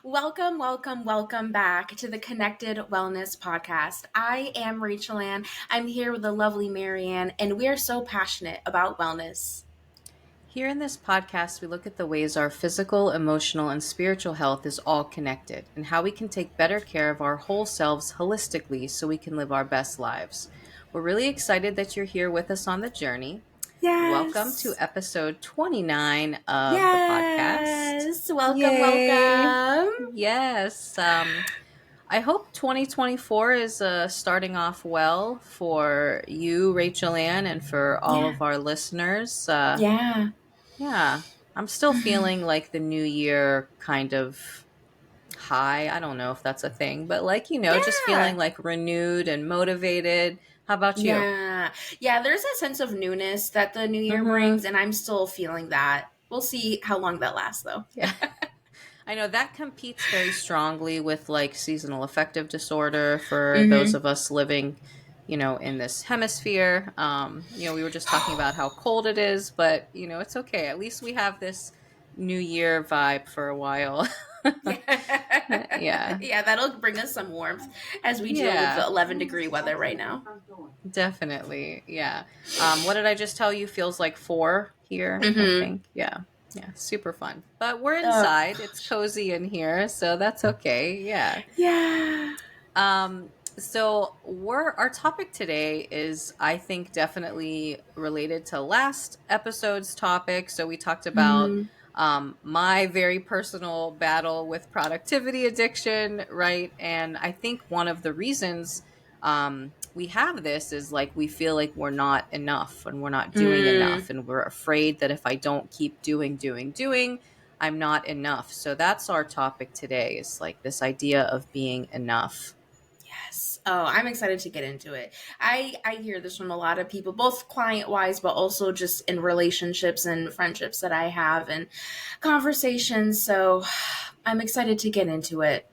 Welcome, welcome, welcome back to the Connected Wellness Podcast. I am Rachel Ann. I'm here with the lovely Marianne, and we are so passionate about wellness. Here in this podcast, we look at the ways our physical, emotional, and spiritual health is all connected and how we can take better care of our whole selves holistically so we can live our best lives. We're really excited that you're here with us on the journey. Welcome to Yes. episode 29 of the podcast. Yes. Welcome, Yay! welcome. Yes. I hope 2024 is starting off well for you, Rachel Ann, and for all Yeah. of our listeners. Yeah. Yeah, I'm still feeling like the new year kind of high. I don't know if that's a thing, but just feeling Yeah. like renewed and motivated. How about you? Yeah. Yeah. There's a sense of newness that the new year Mm-hmm. brings, and I'm still feeling that. We'll see how long that lasts, though. Yeah. I know that competes very strongly with like seasonal affective disorder for those Mm-hmm. of us living, in this hemisphere. We were just talking about how cold it is, but it's okay. At least we have this new year vibe for a while. Yeah. Yeah. Yeah, that'll bring us some warmth as we deal with the Yeah. 11-degree weather right now. Definitely. Yeah. What did I just tell you? Feels like 4 here, I Mm-hmm. think. Yeah. Yeah. Super fun. But we're Oh inside. It's gosh. cozy in here, so that's okay. Yeah. Yeah. Um, so our topic today is, I think, definitely related to last episode's topic. So we talked about Mm-hmm. my very personal battle with productivity addiction, right? And I think one of the reasons we have this is like we feel like we're not enough and we're not doing Mm. enough, and we're afraid that if I don't keep doing, I'm not enough. So that's our topic today, is like this idea of being enough. Yes. Oh, I'm excited to get into it. I hear this from a lot of people, both client wise, but also just in relationships and friendships that I have and conversations. So I'm excited to get into it.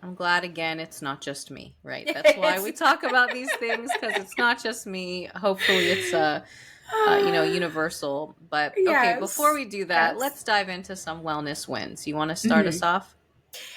I'm glad again it's not just me, right? That's why Yes. we talk about these things, because it's not just me. Hopefully it's universal. But okay, before Yes. we do that, Yes. let's dive into some wellness wins. You want to start Mhm. us off?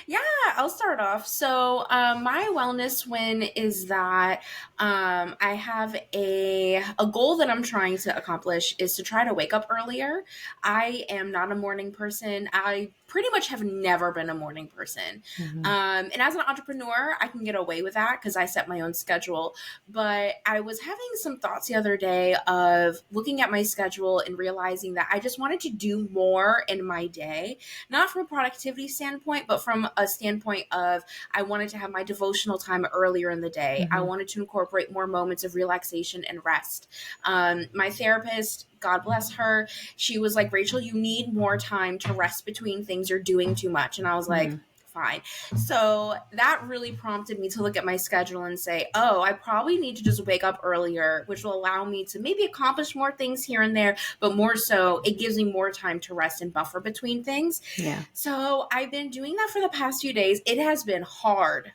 Yeah, I'll start off. So, my wellness win is that I have a goal that I'm trying to accomplish is to try to wake up earlier. I am not a morning person. I pretty much have never been a morning person. Hmm. And as an entrepreneur, I can get away with that because I set my own schedule. But I was having some thoughts the other day of looking at my schedule and realizing that I just wanted to do more in my day, not from a productivity standpoint, but from a standpoint of I wanted to have my devotional time earlier in the day. I Hmm. wanted to incorporate more moments of relaxation and rest. My therapist, God bless her, she was like, Rachel, you need more time to rest between things. You're doing too much. And I was like, Hmm. fine. So that really prompted me to look at my schedule and say, oh, I probably need to just wake up earlier, which will allow me to maybe accomplish more things here and there, but more so, it gives me more time to rest and buffer between things. Yeah. So I've been doing that for the past few days. It has been hard.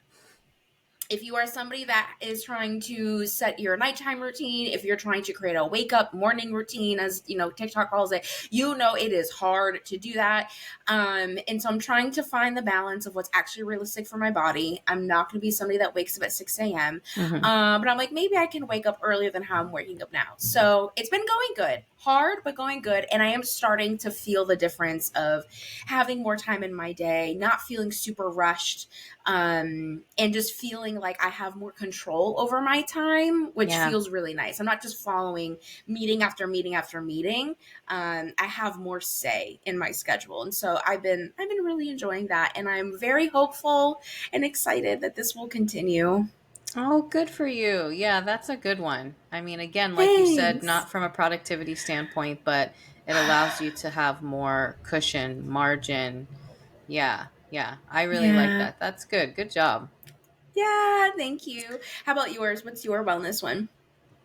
If you are somebody that is trying to set your nighttime routine, if you're trying to create a wake up morning routine, as you know, TikTok calls it, it is hard to do that. And so I'm trying to find the balance of what's actually realistic for my body. I'm not going to be somebody that wakes up at 6 a.m. Hmm. But I'm like, maybe I can wake up earlier than how I'm waking up now. So it's been going good, hard, but going good. And I am starting to feel the difference of having more time in my day, not feeling super rushed, and just feeling like I have more control over my time, which Yeah. feels really nice. I'm not just following meeting after meeting after meeting. I have more say in my schedule, and so I've been really enjoying that, and I'm very hopeful and excited that this will continue. Oh, good for you. Yeah, that's a good one. I mean, again, like you said, Thanks. not from a productivity standpoint, but it allows you to have more cushion, margin. Yeah, yeah. I really like Yeah. that. That's good. Good job. Yeah, thank you. How about yours? What's your wellness one?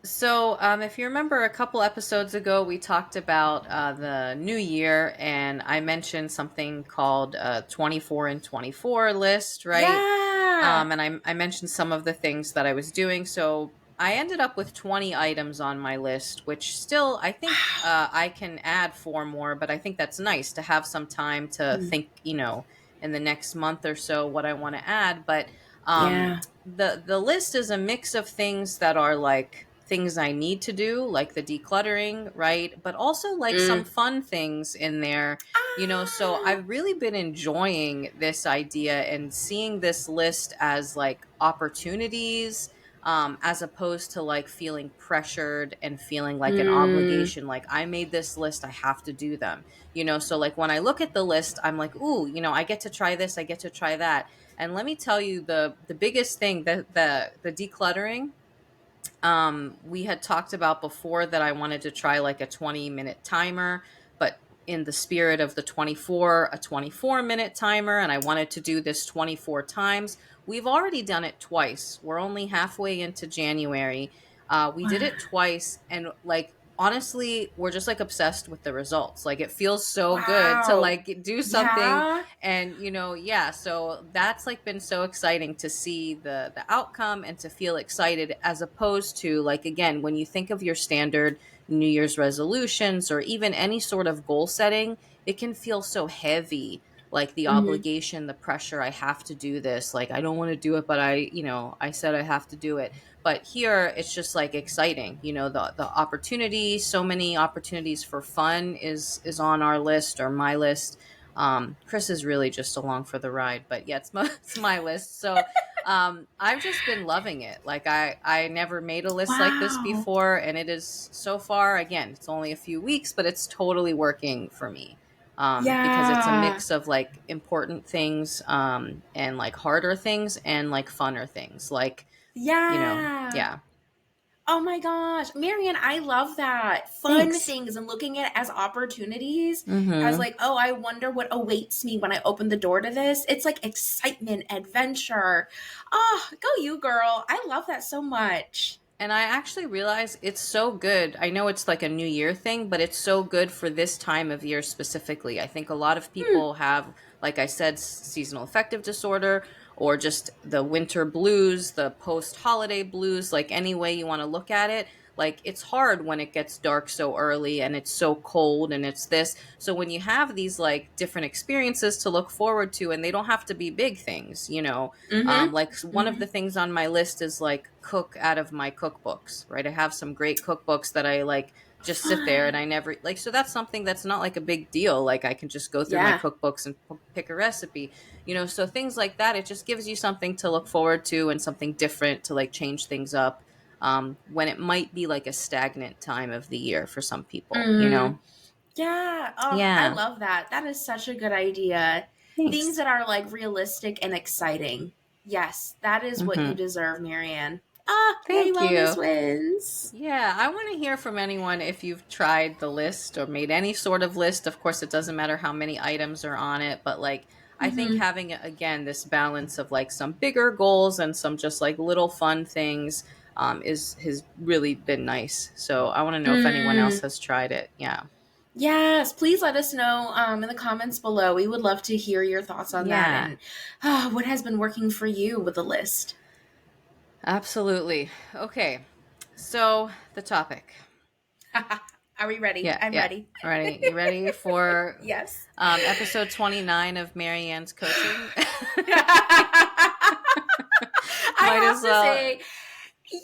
So, if you remember a couple episodes ago, we talked about the new year, and I mentioned something called 24 and 24 list, right? Yeah. And I mentioned some of the things that I was doing. So, I ended up with 20 items on my list, which still I think I can add 4 more, but I think that's nice to have some time to Mm. think, in the next month or so what I want to add. But um, Yeah. the list is a mix of things that are like things I need to do, like the decluttering, right? But also like some Mm. fun things in there, so Ah. I've really been enjoying this idea and seeing this list as like opportunities, as opposed to like feeling pressured and feeling like an Mm. obligation. Like, I made this list, I have to do them. So like when I look at the list, I'm like, ooh, I get to try this, I get to try that. And let me tell you, the biggest thing, the decluttering, we had talked about before that I wanted to try like a 20-minute timer, but in the spirit of the 24, a 24-minute timer, and I wanted to do this 24 times. We've already done it twice. We're only halfway into January. We did it twice, and like, honestly, we're just like obsessed with the results. Like, it feels so good to Wow. like do something. Yeah. And yeah, so that's like been so exciting to see the outcome and to feel excited, as opposed to, like, again, when you think of your standard New Year's resolutions or even any sort of goal setting, it can feel so heavy, like the Mm-hmm. obligation, the pressure. I have to do this, like, I don't want to do it, but I said I have to do it. But here it's just like exciting, the opportunity. So many opportunities for fun is on our list, or my list. Chris is really just along for the ride, but yeah, it's my list. So I've just been loving it. Like, I never made a list like this Wow. before, and it is, so far, again, it's only a few weeks, but it's totally working for me. Because it's a Yeah. mix of like important things, and like harder things, and like funner things, like, Yeah. yeah. Oh my gosh, Marian, I love that. Fun Thanks. things and looking at it as opportunities, as Mm-hmm. like, oh, I wonder what awaits me when I open the door to this. It's like excitement, adventure. Oh, go you, girl. I love that so much. And I actually realize it's so good. I know it's like a New Year thing, but it's so good for this time of year specifically. I think a lot of Hmm. people have, like I said, seasonal affective disorder, or just the winter blues, the post holiday blues, like any way you want to look at it. Like, it's hard when it gets dark so early and it's so cold and it's this. So when you have these like different experiences to look forward to, and they don't have to be big things, Mm-hmm. like, one of Mm-hmm. the things on my list is like cook out of my cookbooks, right? I have some great cookbooks that I like just sit there, and Fun. I never like, so that's something that's not like a big deal. Like, I can just go through my Yeah. cookbooks and pick a recipe, so things like that. It just gives you something to look forward to and something different to like change things up, when it might be like a stagnant time of the year for some people. Mm. Yeah. Oh, I Yeah. love that. That is such a good idea. Things Thanks. that are like realistic and exciting. Yes, that is what you Hmm. deserve, Marianne. Ah, yay, Thank wellness you. wins. Yeah, I want to hear from anyone if you've tried the list or made any sort of list. Of course, it doesn't matter how many items are on it, but like, I think Mm-hmm. having, again, this balance of like some bigger goals and some just like little fun things, is has really been nice. So I want to know if anyone else Mm. has tried it. Yeah. Yes, please let us know in the comments below. We would love to hear your thoughts on that Yeah, and what has been working for you with the list. absolutely. Okay. So the topic. Are we ready? Yeah, I'm yeah. ready. All right. You ready for Yes. episode 29 of Marianne's coaching? I Might have as to well. say,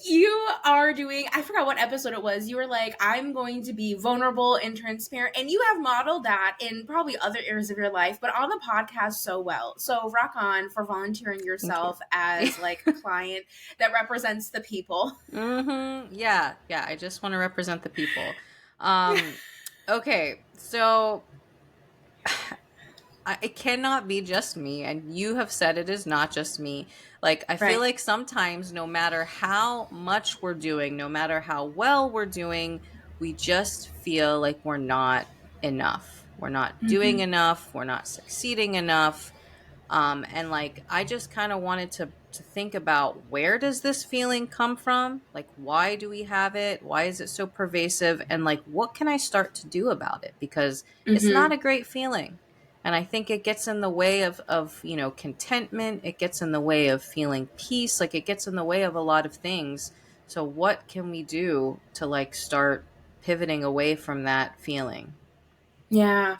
you are doing, I forgot what episode it was. You were like, I'm going to be vulnerable and transparent. And you have modeled that in probably other areas of your life, but on the podcast so well. So rock on for volunteering Thank you. yourself as like a client that represents the people. Mm-hmm. Yeah, yeah. I just want to represent the people. Um, okay, so it cannot be just me, and you have said it is not just me. Like, I feel Right. like sometimes, no matter how much we're doing, no matter how well we're doing, we just feel like we're not enough. We're not doing Mm-hmm. enough. We're not succeeding enough. And like, I just kind of wanted to think about, where does this feeling come from? Like, why do we have it? Why is it so pervasive? And like, what can I start to do about it? Because it's not Mm-hmm. a great feeling. And I think it gets in the way of contentment. It gets in the way of feeling peace. Like, it gets in the way of a lot of things. So what can we do to like start pivoting away from that feeling? Yeah.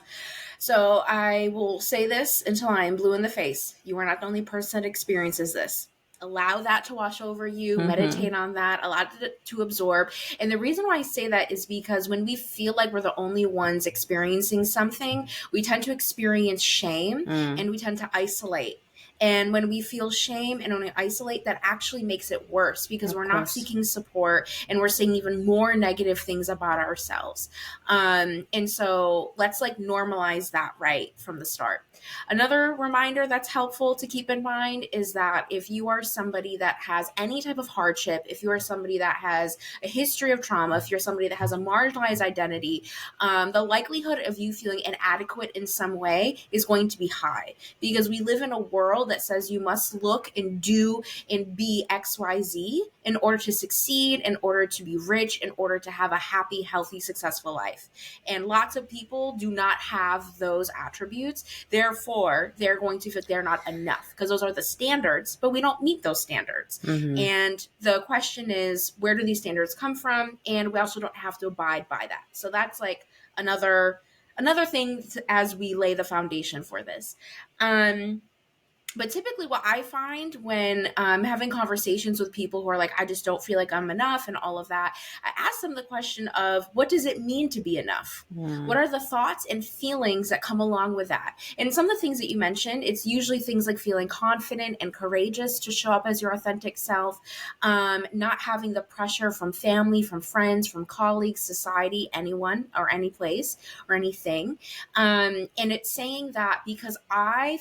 So I will say this until I am blue in the face. You are not the only person that experiences this. Allow that to wash over you, Mm-hmm. meditate on that, allow it to absorb. And the reason why I say that is because when we feel like we're the only ones experiencing something, we tend to experience shame Mm, and we tend to isolate. And when we feel shame and when we isolate, that actually makes it worse because of we're not course. seeking support and we're saying even more negative things about ourselves. And so let's like normalize that right from the start. Another reminder that's helpful to keep in mind is that if you are somebody that has any type of hardship, if you are somebody that has a history of trauma, if you're somebody that has a marginalized identity, the likelihood of you feeling inadequate in some way is going to be high because we live in a world that says you must look and do and be XYZ in order to succeed, in order to be rich, in order to have a happy, healthy, successful life. And lots of people do not have those attributes. Therefore, they're going to feel they're not enough because those are the standards, but we don't meet those standards. Mm-hmm. And the question is, where do these standards come from? And we also don't have to abide by that. So that's like another thing as we lay the foundation for this. Um, but typically what I find when having conversations with people who are like, I just don't feel like I'm enough and all of that, I ask them the question of what does it mean to be enough? What Mm, are the thoughts and feelings that come along with that? And some of the things that you mentioned, it's usually things like feeling confident and courageous to show up as your authentic self, not having the pressure from family, from friends, from colleagues, society, anyone or any place or anything. And it's saying that because I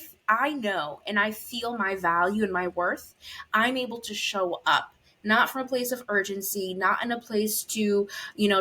know and I feel my value and my worth, I'm able to show up not from a place of urgency, not in a place to,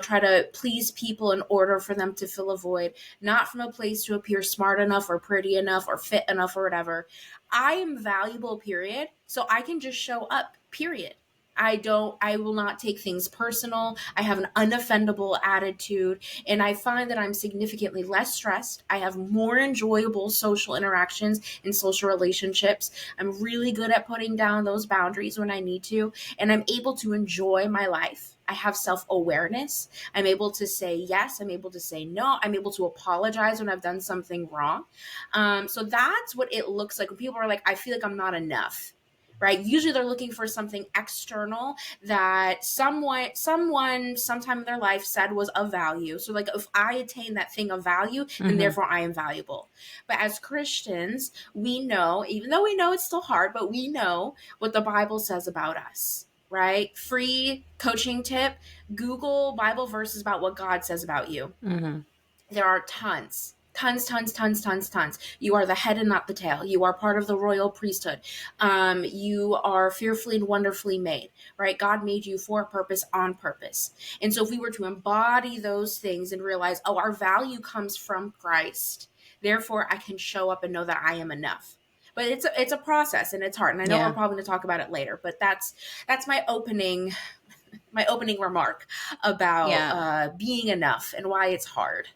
try to please people in order for them to fill a void, not from a place to appear smart enough or pretty enough or fit enough or whatever. I am valuable, period. So I can just show up, period. I will not take things personal. I have an unoffendable attitude. And I find that I'm significantly less stressed. I have more enjoyable social interactions and social relationships. I'm really good at putting down those boundaries when I need to, and I'm able to enjoy my life. I have self awareness. I'm able to say yes. I'm able to say no. I'm able to apologize when I've done something wrong. So that's what it looks like when people are like, I feel like I'm not enough. Right? Usually they're looking for something external that sometime in their life said was of value. So like if I attain that thing of value, then mm-hmm. therefore I am valuable. But as Christians, we know, even though we know it's still hard, but we know what the Bible says about us. Right? Free coaching tip, Google Bible verses about what God says about you. Mm-hmm. There are tons. You are the head and not the tail. You are part of the royal priesthood. You are fearfully and wonderfully made, right? God made you for a purpose, on purpose. And so if we were to embody those things and realize, oh, our value comes from Christ, therefore I can show up and know that I am enough. But it's a process and it's hard. And I know we're Yeah. probably going to talk about it later, but that's my opening remark about Yeah. being enough and why it's hard.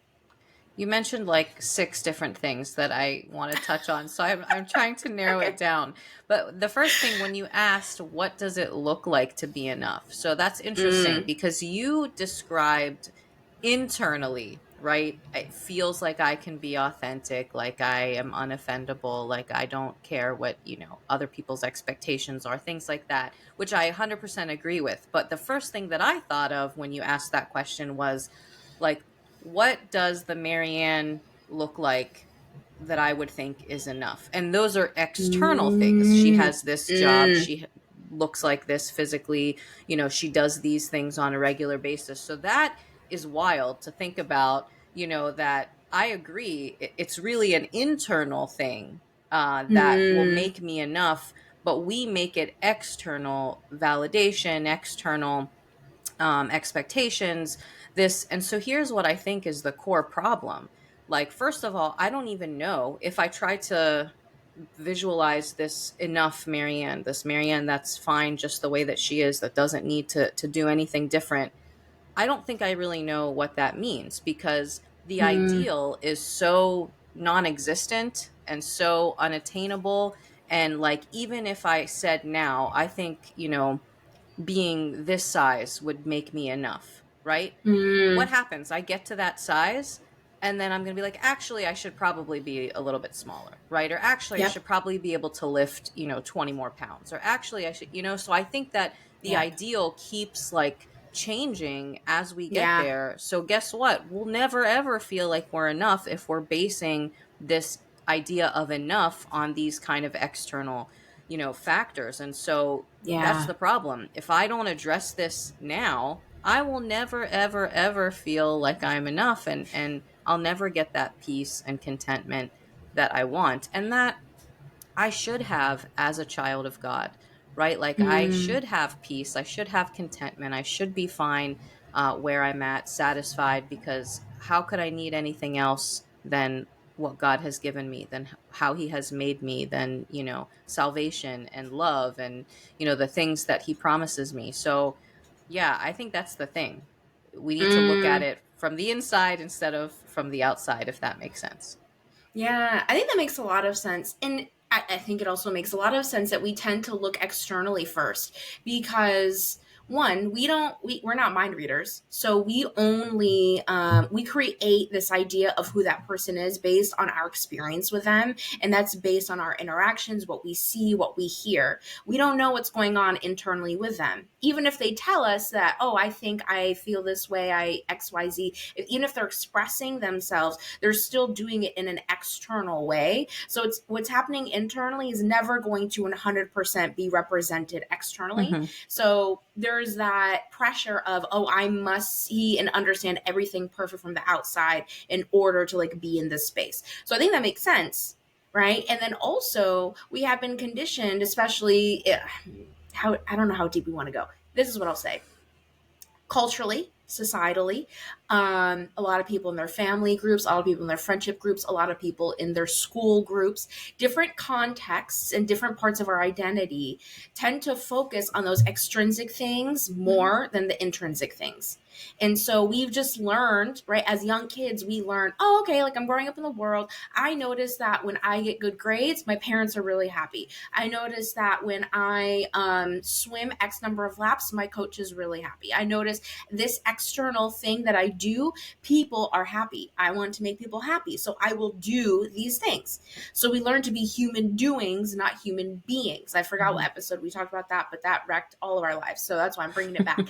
You mentioned like six different things that I want to touch on. So I'm trying to narrow it Okay. down. But the first thing, when you asked, what does it look like to be enough? So that's interesting Mm, because you described internally, right? It feels like I can be authentic, like I am unoffendable, like I don't care what, other people's expectations are, things like that, which I 100% agree with. But the first thing that I thought of when you asked that question was like, what does the Marianne look like that I would think is enough? And those are external things. She mm, has this job. mm, She looks like this physically. She does these things on a regular basis. So that is wild to think about, that I agree. It's really an internal thing that will mm, make me enough, but we make it external validation, external expectations, this. And so here's what I think is the core problem. Like, first of all, I don't even know if I try to visualize this enough Marianne, this Marianne that's fine just the way that she is, that doesn't need to do anything different. I don't think I really know what that means because the mm, ideal is so non-existent and so unattainable. And like, even if I said now, I think, being this size would make me enough, right? What mm, happens? I get to that size. And then I'm going to be like, actually, I should probably be a little bit smaller, right? Or actually, I Yep. should probably be able to lift, 20 more pounds. Or actually, I should, so I think that the Yep. ideal keeps like changing as we get Yeah. there. So guess what? We'll never ever feel like we're enough if we're basing this idea of enough on these kind of external, factors. And so that's Yeah. the problem. If I don't address this now, I will never ever ever feel like I'm enough, and I'll never get that peace and contentment that I want, and that I should have as a child of God, right? Like I Mm. should have peace, I should have contentment, I should be fine where I'm at, satisfied, because how could I need anything else than what God has given me, than how He has made me, than, salvation and love and, the things that He promises me. So, yeah, I think that's the thing. We need to look at Mm. it from the inside instead of from the outside, if that makes sense. Yeah, I think that makes a lot of sense. And I think it also makes a lot of sense that we tend to look externally first because one, we're not mind readers. So we only, we create this idea of who that person is based on our experience with them. And that's based on our interactions, what we see, what we hear. We don't know what's going on internally with them. Even if they tell us that, oh, I think I feel this way, I XYZ, even if they're expressing themselves, they're still doing it in an external way. So it's what's happening internally is never going to 100% be represented externally. Hmm. So there's that pressure of, oh, I must see and understand everything perfect from the outside in order to like be in this space. So I think that makes sense, right? And then also we have been conditioned, especially how I don't know how deep we want to go. This is what I'll say culturally, societally, a lot of people in their family groups, a lot of people in their friendship groups, a lot of people in their school groups, different contexts and different parts of our identity tend to focus on those extrinsic things more than the intrinsic things. And so we've just learned, right, as young kids, we learn, oh, okay, like I'm growing up in the world. I notice that when I get good grades, my parents are really happy. I notice that when I swim X number of laps, my coach is really happy. I notice this external thing that I do, people are happy. I want to make people happy. So I will do these things. So we learn to be human doings, not human beings. I forgot what episode we talked about that, but that wrecked all of our lives. So that's why I'm bringing it back.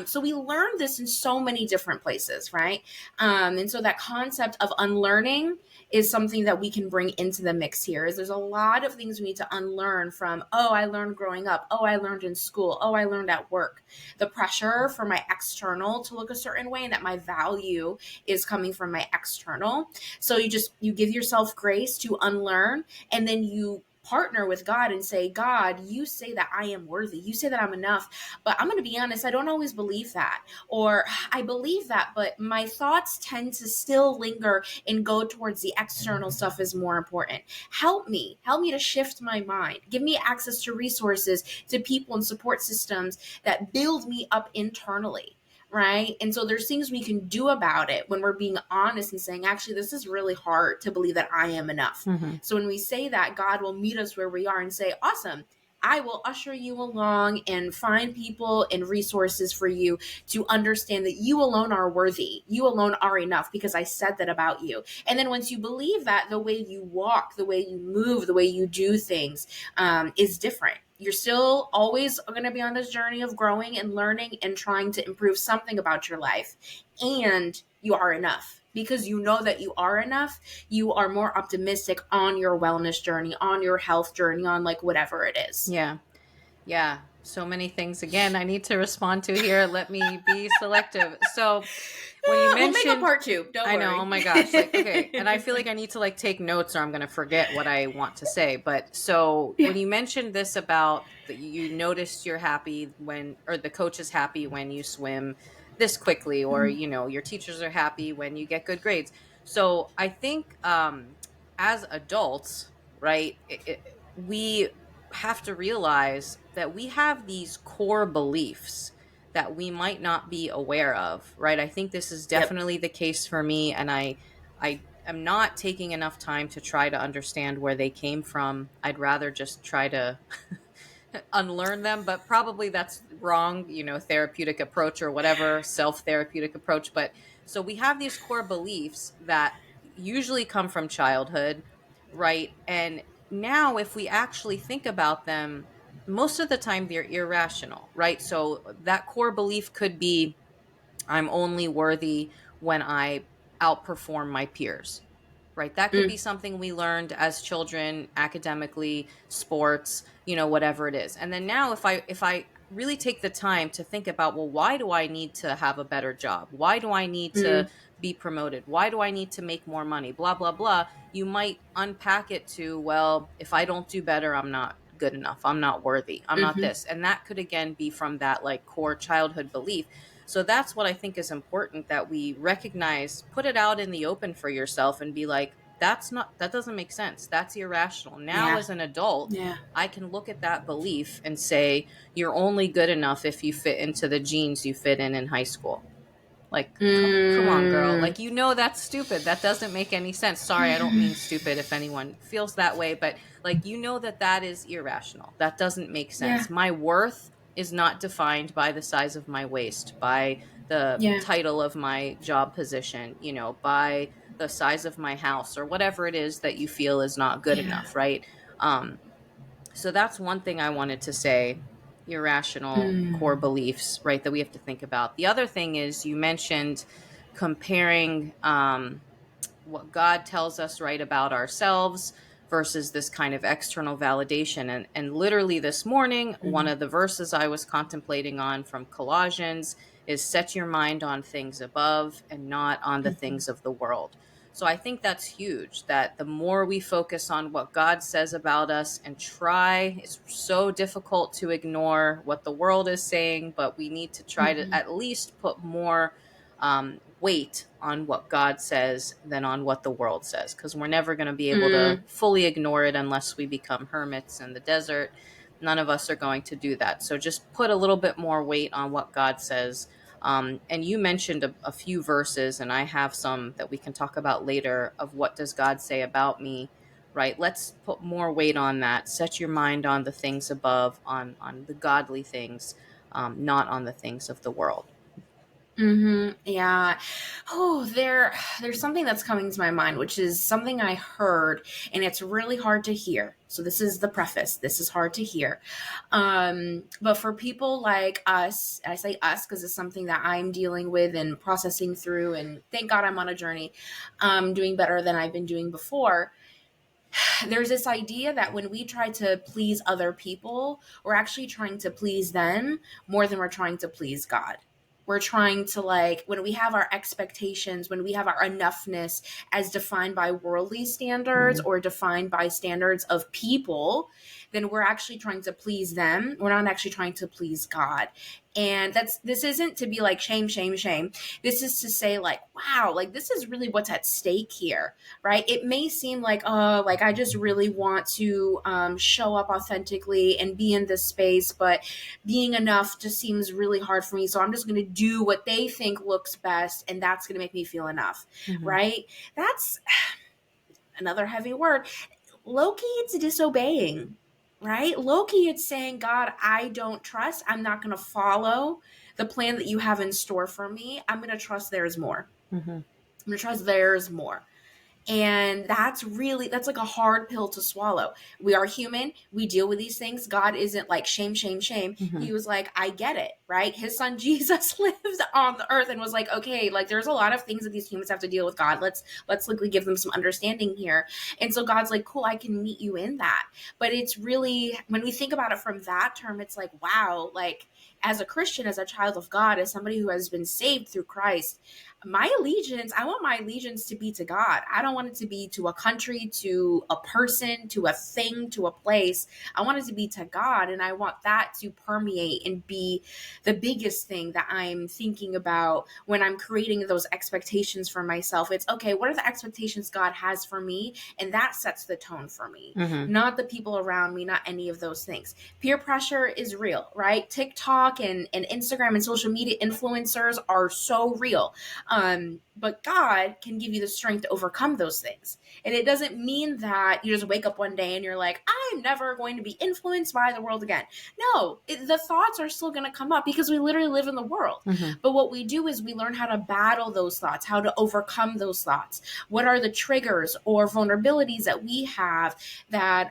So we learn this in so many different places, right? And so that concept of unlearning is something that we can bring into the mix here. Is there's a lot of things we need to unlearn from, oh, I learned growing up, oh, I learned in school, oh, I learned at work. The pressure for my external to look a certain way and that my value is coming from my external. So you give yourself grace to unlearn, and then you partner with God and say, God, you say that I am worthy. You say that I'm enough. But I'm going to be honest, I don't always believe that. Or I believe that, but my thoughts tend to still linger and go towards the external stuff is more important. Help me. Help me to shift my mind. Give me access to resources, to people and support systems that build me up internally. Right. And so there's things we can do about it when we're being honest and saying, actually, this is really hard to believe that I am enough. Hmm. So when we say that, God will meet us where we are and say, awesome, I will usher you along and find people and resources for you to understand that you alone are worthy. You alone are enough because I said that about you. And then once you believe that, the way you walk, the way you move, the way you do things is different. You're still always going to be on this journey of growing and learning and trying to improve something about your life. And you are enough because you know that you are enough. You are more optimistic on your wellness journey, on your health journey, on like whatever it is. Yeah. Yeah, so many things again I need to respond to here. Let me be selective. So, when you We'll make a mentioned, part two. Don't I know, worry. oh my gosh, like, okay, and I feel like I need to like take notes or I'm going to forget what I want to say. But so, Yeah. when you mentioned this about that you noticed you're happy when, or the coach is happy when you swim this quickly, or, your teachers are happy when you get good grades. So, I think as adults, right, we have to realize that we have these core beliefs that we might not be aware of, right? I think this is Yep. definitely the case for me, and I am not taking enough time to try to understand where they came from. I'd rather just try to unlearn them, but probably that's wrong, therapeutic approach or whatever, self-therapeutic approach. But so we have these core beliefs that usually come from childhood, right? And now if we actually think about them, most of the time they're irrational, right? So that core belief could be, I'm only worthy when I outperform my peers, right? That could be Mm, something we learned as children, academically, sports, whatever it is. And then now if I really take the time to think about, well, why do I need to have a better job? Why do I need to mm, be promoted? Why do I need to make more money? Blah blah blah. You might unpack it to, well, if I don't do better, I'm not good enough. I'm not worthy. I'm not mm-hmm. this. And that could again be from that like core childhood belief. So that's what I think is important, that we recognize, put it out in the open for yourself and be like, that doesn't make sense. That's irrational. Now, Yeah. as an adult, Yeah. I can look at that belief and say, you're only good enough if you fit into the jeans you fit in high school. Like, come on, girl. Mm, Like, that's stupid. That doesn't make any sense. Sorry, I don't mean stupid if anyone feels that way, but like, that is irrational. That doesn't make yeah. sense. My worth is not defined by the size of my waist, by the Yeah. title of my job position, by the size of my house or whatever it is that you feel is not good Yeah. enough, right? Um, so that's one thing I wanted to say, irrational core Mm, beliefs, right, that we have to think about. The other thing is, you mentioned comparing what God tells us, right, about ourselves versus this kind of external validation. And literally this morning, one mm, of the verses I was contemplating on from Colossians is, set your mind on things above and not on the mhm, things of the world. So I think that's huge, that the more we focus on what God says about us and try, it's so difficult to ignore what the world is saying, but we need to try to mhm, at least put more weight on what God says than on what the world says, because we're never going to be able to mm, fully ignore it unless we become hermits in the desert. None of us are going to do that. So just put a little bit more weight on what God says. And you mentioned a few verses, and I have some that we can talk about later, of what does God say about me, right? Let's put more weight on that. Set your mind on the things above, on the godly things, not on the things of the world. yeah. Oh, there's something that's coming to my mind, which is something I heard, and it's really hard to hear. So this is the preface. This is hard to hear. But for people like us, I say us because it's something that I'm dealing with and processing through, and thank God I'm on a journey, doing better than I've been doing before. There's this idea that when we try to please other people, we're actually trying to please them more than we're trying to please God. We're trying to, like, when we have our expectations, when we have our enoughness as defined by worldly standards Mhm. or defined by standards of people, then we're actually trying to please them. We're not actually trying to please God. And this isn't to be like shame, shame, shame. This is to say, like, wow, like this is really what's at stake here, right? It may seem like, oh, like I just really want to show up authentically and be in this space, but being enough just seems really hard for me. So I'm just going to do what they think looks best, and that's going to make me feel enough, Mhm. right? That's another heavy word. Loki, it's disobeying, right? Loki, it's saying, God, I don't trust. I'm not going to follow the plan that you have in store for me. I'm going to trust there's more. Mhm. I'm going to trust there's more. And that's like a hard pill to swallow. We are human. We deal with these things. God isn't like shame, shame, shame. He Mhm. was like, I get it, right? His son Jesus lives on the earth and was like, okay, like there's a lot of things that these humans have to deal with. God, let's like give them some understanding here. And so God's like, cool, I can meet you in that. But it's really, when we think about it from that term, it's like, wow, like as a Christian, as a child of God, as somebody who has been saved through Christ, I want my allegiance to be to God. I don't want it to be to a country, to a person, to a thing, to a place. I want it to be to God. And I want that to permeate and be the biggest thing that I'm thinking about when I'm creating those expectations for myself. It's okay, what are the expectations God has for me? And that sets the tone for me, Mm-hmm. not the people around me, not any of those things. Peer pressure is real, right? TikTok and Instagram and social media influencers are so real. But God can give you the strength to overcome those things. And it doesn't mean that you just wake up one day and you're like, I'm never going to be influenced by the world again. No, the thoughts are still going to come up because we literally live in the world. Mm-hmm. But what we do is we learn how to battle those thoughts, how to overcome those thoughts. What are the triggers or vulnerabilities that we have that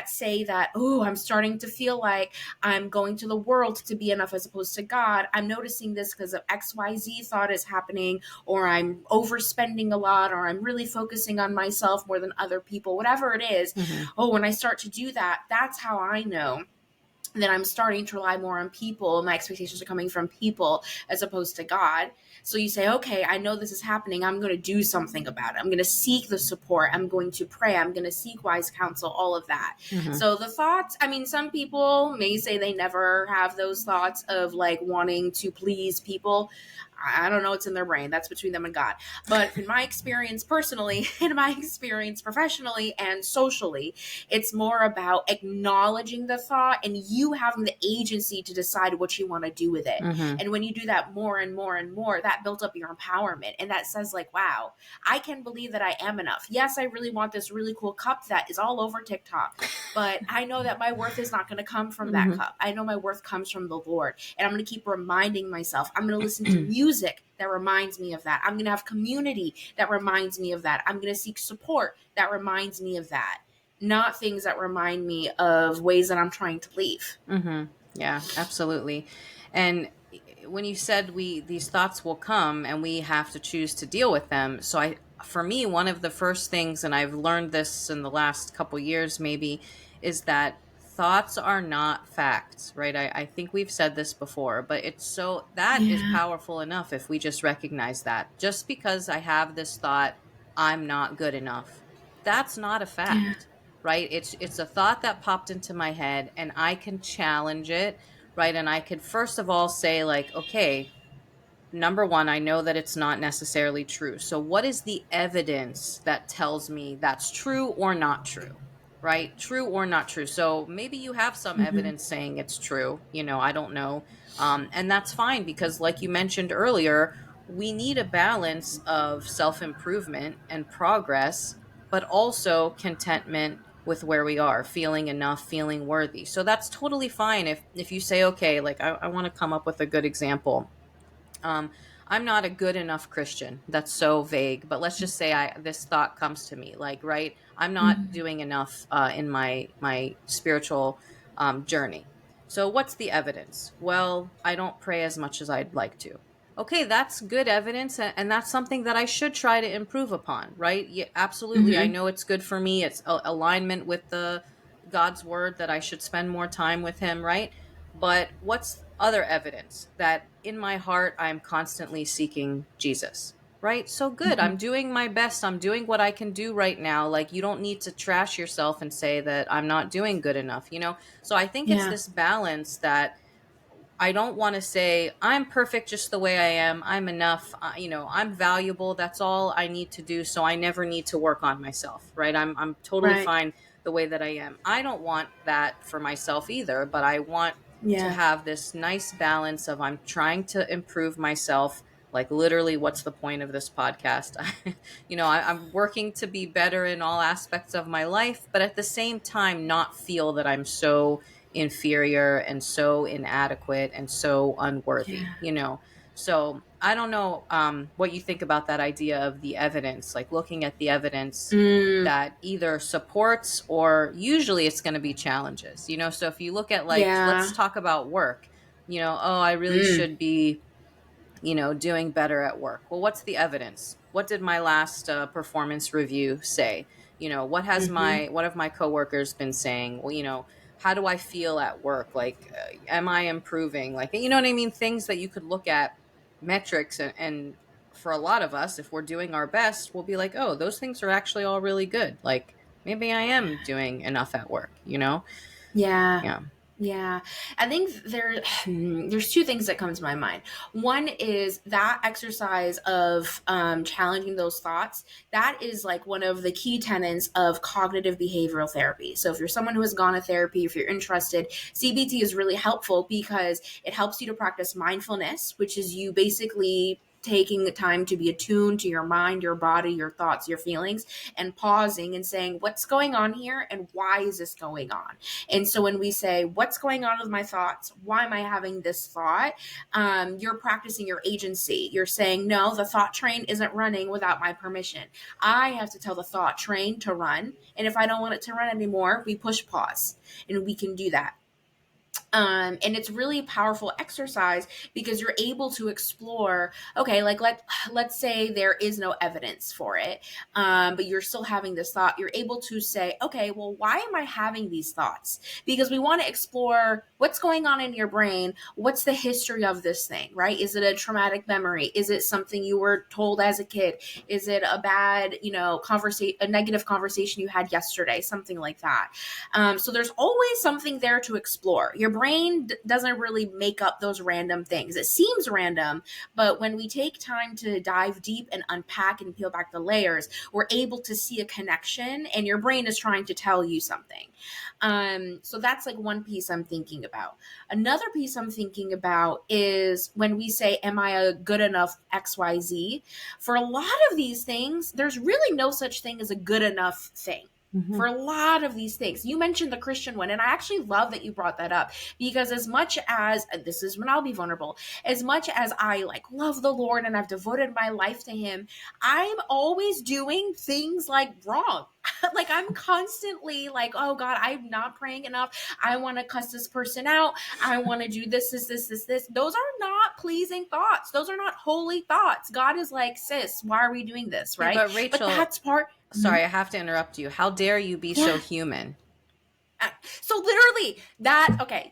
say that, oh, I'm starting to feel like I'm going to the world to be enough as opposed to God. I'm noticing this because of XYZ thought is happening, or I'm overspending a lot, or I'm really focusing on myself more than other people, whatever it is. Mm-hmm. Oh, when I start to do that, that's how I know that I'm starting to rely more on people. My expectations are coming from people as opposed to God. So you say, okay, I know this is happening. I'm going to do something about it. I'm going to seek the support. I'm going to pray. I'm going to seek wise counsel, all of that. Mm-hmm. So the thoughts, I mean, some people may say they never have those thoughts of like wanting to please people. I don't know what's in their brain. That's between them and God. But in my experience personally, in my experience professionally and socially, it's more about acknowledging the thought and you having the agency to decide what you want to do with it. Mm-hmm. And when you do that more and more and more, that builds up your empowerment. And that says, like, wow, I can believe that I am enough. Yes, I really want this really cool cup that is all over TikTok, but I know that my worth is not going to come from that Mm-hmm. cup. I know my worth comes from the Lord. And I'm going to keep reminding myself. I'm going to listen to music that reminds me of that. I'm going to have community that reminds me of that. I'm going to seek support that reminds me of that, not things that remind me of ways that I'm trying to leave. Mm-hmm. Yeah, absolutely. And when you said these thoughts will come and we have to choose to deal with them. So for me, one of the first things, and I've learned this in the last couple years maybe, is that thoughts are not facts, right? I think we've said this before, but that is Yeah. powerful enough if we just recognize that. Just because I have this thought, I'm not good enough, that's not a Yeah. fact, right? It's a thought that popped into my head and I can challenge it, right? And I could first of all say like, okay, number one, I know that it's not necessarily true. So what is the evidence that tells me that's true or not true? Right? True or not true. So maybe you have some Mm-hmm. evidence saying it's true. I don't know. And that's fine because, like you mentioned earlier, we need a balance of self improvement and progress, but also contentment with where we are, feeling enough, feeling worthy. So that's totally fine if you say, okay, like I want to come up with a good example. um, I'm not a good enough Christian. That's so vague, but let's just say this thought comes to me, like, right, I'm not Mm-hmm. doing enough in my spiritual journey. So what's the evidence? Well, I don't pray as much as I'd like to. Okay, that's good evidence, and that's something that I should try to improve upon, right? Yeah, absolutely. I Mm-hmm. know it's good for me. It's alignment with the God's word that I should spend more time with Him, right? But what's other evidence that in my heart I'm constantly seeking Jesus? Right? So good. Mm-hmm. I'm doing my best. I'm doing what I can do right now. Like, you don't need to trash yourself and say that I'm not doing good enough. So I think it's Yeah. this balance that I don't want to say I'm perfect just the way I am. I'm enough. I'm valuable. That's all I need to do. So I never need to work on myself, right? I'm totally Right. fine the way that I am. I don't want that for myself either, but I want to Yeah. have this nice balance of I'm trying to improve myself. Like, literally, what's the point of this podcast? I'm working to be better in all aspects of my life, but at the same time, not feel that I'm so inferior and so inadequate and so unworthy, Yeah. so I don't know what you think about that idea of the evidence, like looking at the evidence Mm. that either supports, or usually it's going to be challenges, so if you look at, like, let's Yeah. talk about work. Oh, I really Mm. should be doing better at work. Well, what's the evidence? What did my last performance review say? Mm-hmm. What have my coworkers been saying? Well, how do I feel at work? Like, am I improving? Like, you know what I mean? Things that you could look at, metrics, and for a lot of us, if we're doing our best, we'll be like, oh, those things are actually all really good. Like, maybe I am doing enough at work. Yeah. Yeah. Yeah, I think there's two things that come to my mind. One is that exercise of challenging those thoughts. That is like one of the key tenets of cognitive behavioral therapy. So if you're someone who has gone to therapy, if you're interested, CBT is really helpful because it helps you to practice mindfulness, which is you basically taking the time to be attuned to your mind, your body, your thoughts, your feelings, and pausing and saying, what's going on here and why is this going on? And so when we say, what's going on with my thoughts? Why am I having this thought? You're practicing your agency. You're saying, no, the thought train isn't running without my permission. I have to tell the thought train to run. And if I don't want it to run anymore, we push pause and we can do that. And it's really a powerful exercise because you're able to explore, okay, like let's say there is no evidence for it, but you're still having this thought. You're able to say, okay, well, why am I having these thoughts? Because we want to explore what's going on in your brain. What's the history of this thing, right? Is it a traumatic memory? Is it something you were told as a kid? Is it a bad, conversation, a negative conversation you had yesterday, something like that? So there's always something there to explore. Your brain doesn't really make up those random things. It seems random, but when we take time to dive deep and unpack and peel back the layers, we're able to see a connection, and your brain is trying to tell you something. So that's like one piece I'm thinking about. Another piece I'm thinking about is when we say, am I a good enough XYZ? For a lot of these things, there's really no such thing as a good enough thing Mm-hmm. for a lot of these things. You mentioned the Christian one, and I actually love that you brought that up because as much as this is when I'll be vulnerable, as much as I like love the Lord and I've devoted my life to him, I'm always doing things like wrong. Like I'm constantly like, oh God, I'm not praying enough. I want to cuss this person out. I want to do this. Those are not pleasing thoughts. Those are not holy thoughts. God is like, sis, why are we doing this? Yeah, Right. but But Rachel, that's part. sorry, I have to interrupt you. How dare you be so Yeah. human? So literally that, okay,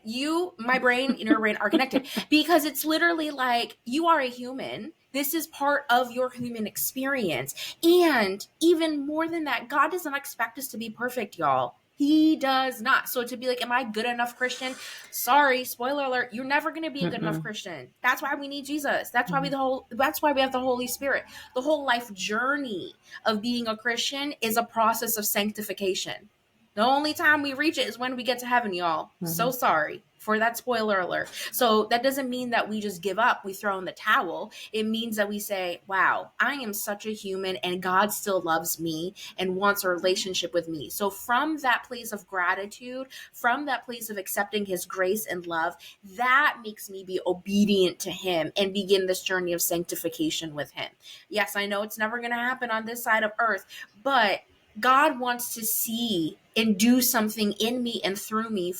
my brain and your brain are connected because it's literally like you are a human. This is part of your human experience. And even more than that, God doesn't expect us to be perfect, y'all. He does not. So to be like, am I good enough Christian? Sorry, spoiler alert, you're never going to be a good enough Mm-mm. Christian. That's why we need Jesus. Mm-hmm. That's why we have the Holy Spirit. The whole life journey of being a Christian is a process of sanctification. The only time we reach it is when we get to heaven, y'all. Mm-hmm. So sorry for that spoiler alert. So that doesn't mean that we just give up, we throw in the towel. It means that we say, wow, I am such a human and God still loves me and wants a relationship with me. So from that place of gratitude, from that place of accepting his grace and love, that makes me be obedient to him and begin this journey of sanctification with him. Yes, I know it's never going to happen on this side of earth, but God wants to see and do something in me and through me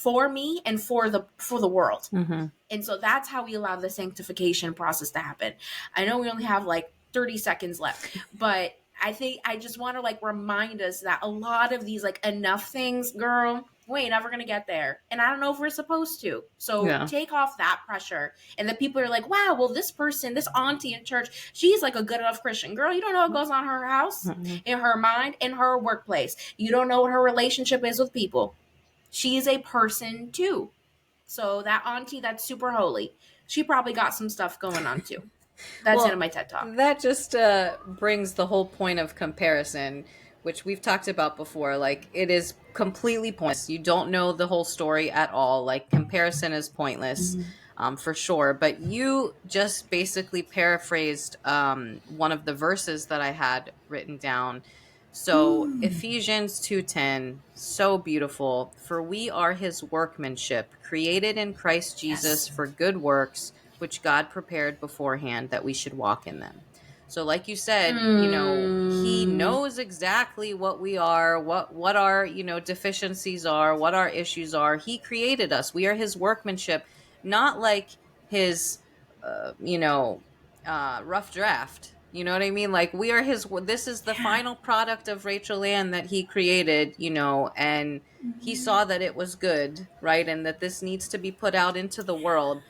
and for the world. Mm-hmm. And so that's how we allow the sanctification process to happen. I know we only have like 30 seconds left, but I think I just want to like remind us that a lot of these like enough things, girl, we ain't never going to get there. And I don't know if we're supposed to. So Yeah. take off that pressure. And the people are like, wow, well, this person, this auntie in church, she's like a good enough Christian. Girl, you don't know what goes on in her house, Mm-hmm. in her mind, in her workplace. You don't know what her relationship is with people. She's a person too. So that auntie that's super holy, she probably got some stuff going on too. That's the end of Well, my TED talk. that just brings the whole point of comparison, which we've talked about before. Like, it is completely pointless. You don't know the whole story at all. Like, comparison is pointless, Mm. for sure. But you just basically paraphrased one of the verses that I had written down. So Mm. Ephesians 2:10, so beautiful. For we are his workmanship, created in Christ Jesus Yes. for good works, which God prepared beforehand that we should walk in them. So like you said, he Mm. knows exactly what we are, what our, deficiencies are, what our issues are. He created us. We are his workmanship, not like his rough draft. You know what I mean? Like, we are his. This is the Yeah. final product of Rachel Ann that he created. And he saw that it was good, right? And that this needs to be put out into the world.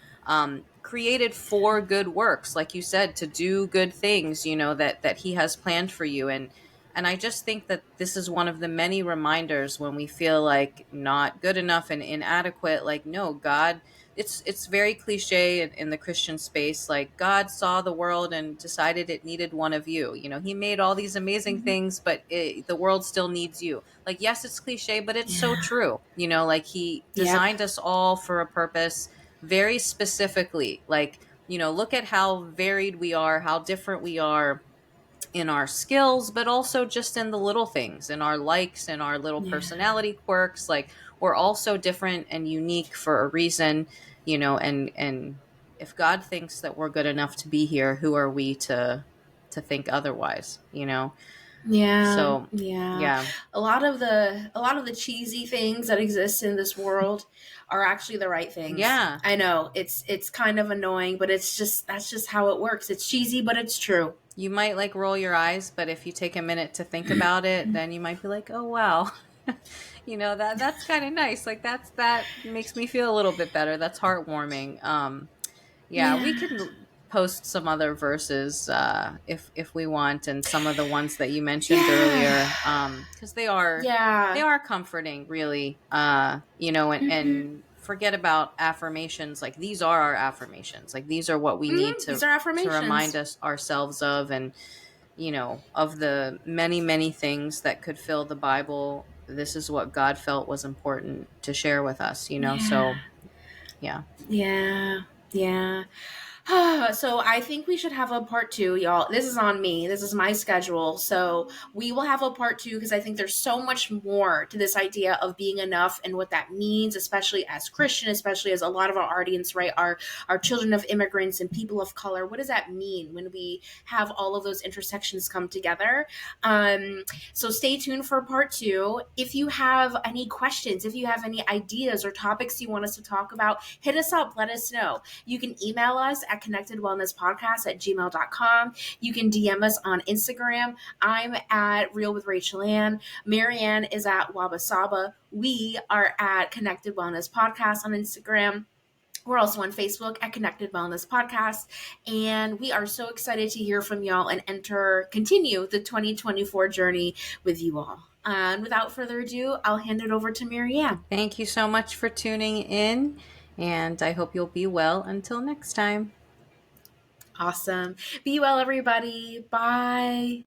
Created for good works, like you said, to do good things. That he has planned for you. And And I just think that this is one of the many reminders when we feel like not good enough and inadequate. Like, no, God, it's very cliche in the Christian space. Like, God saw the world and decided it needed one of you. You know, He made all these amazing Mhm. things, but the world still needs you. Like, yes, it's cliche, but it's so Yeah. true. You know, like He Yep. designed us all for a purpose very specifically. Like, you know, look at how varied we are, how different we are in our skills, but also just in the little things, in our likes and our little Yeah. personality quirks. Like, we're all so different and unique for a reason, you know, and if God thinks that we're good enough to be here, who are we to think otherwise, you know? Yeah, So, yeah. yeah. A lot of the cheesy things that exist in this world are actually the right things. Yeah. I know it's kind of annoying, but it's just that's just how it works. It's cheesy, but it's true. You might like roll your eyes, but if you take a minute to think about it, then you might be like, "Oh wow." You know, that's kind of nice. Like, that makes me feel a little bit better. That's heartwarming. Yeah, we Yeah. can post some other verses if we want, and some of the ones that you mentioned Yeah. earlier, because they Yeah. are comforting, really. You know, Hmm. and forget about affirmations. Like, these are our affirmations. Like, these are what we need These are to remind affirmations. us ourselves of, and you know, of the many many things that could fill the Bible. This is what God felt was important to share with us. You know, Yeah. so yeah. Yeah. Yeah. So I think we should have a part two, y'all. This is on me. This is my schedule. So we will have a part two because I think there's so much more to this idea of being enough and what that means, especially as Christian, especially as a lot of our audience, right, are children of immigrants and people of color. What does that mean when we have all of those intersections come together? So stay tuned for part two. If you have any questions, if you have any ideas or topics you want us to talk about, hit us up. Let us know. You can email us at connectedwellnesspodcast@gmail.com. You can DM us on Instagram. I'm at Real with Rachel Ann. Marianne is at Wabasaba. We are at Connected Wellness Podcast on Instagram. We're also on Facebook at Connected Wellness Podcast. And we are so excited to hear from y'all and continue the 2024 journey with you all. And without further ado, I'll hand it over to Marianne. Thank you so much for tuning in, and I hope you'll be well until next time. Awesome. Be well, everybody. Bye.